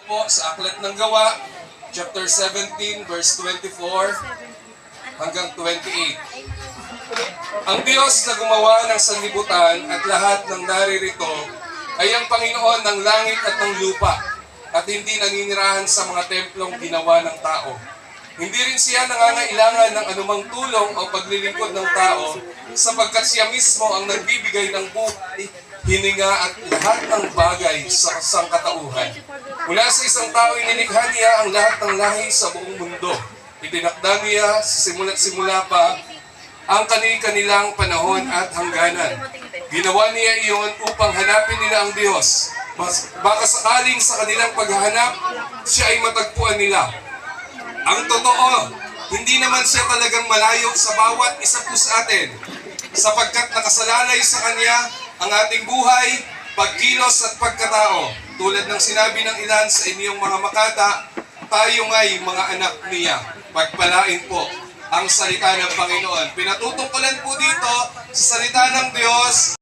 po sa Aklat ng Gawa, chapter 17, verse 24 hanggang 28. Ang Diyos na gumawa ng sanlibutan at lahat ng naririto ay ang Panginoon ng langit at ng lupa at hindi naninirahan sa mga templong ginawa ng tao. Hindi rin siya nangangailangan ng anumang tulong o paglilingkod ng tao sapagkat siya mismo ang nagbibigay ng buhay, hininga at lahat ng bagay sa sangkatauhan. Mula sa isang tao inilikha niya ang lahat ng lahi sa buong mundo. Itinakda niya sa simula't simula pa ang kanilang panahon at hangganan. Ginawa niya iyon upang hanapin nila ang Diyos. Baka sakaling sa kanilang paghahanap, siya ay matagpuan nila. Ang totoo, hindi naman siya talagang malayo sa bawat isa po sa atin, sapagkat nakasalalay sa Kanya ang ating buhay, pagkilos at pagkatao. Tulad ng sinabi ng ilan sa inyong mga makata, tayo nga'y mga anak niya. Pagpalain po ang salita ng Panginoon. Pinatutungkulan po dito sa salita ng Diyos.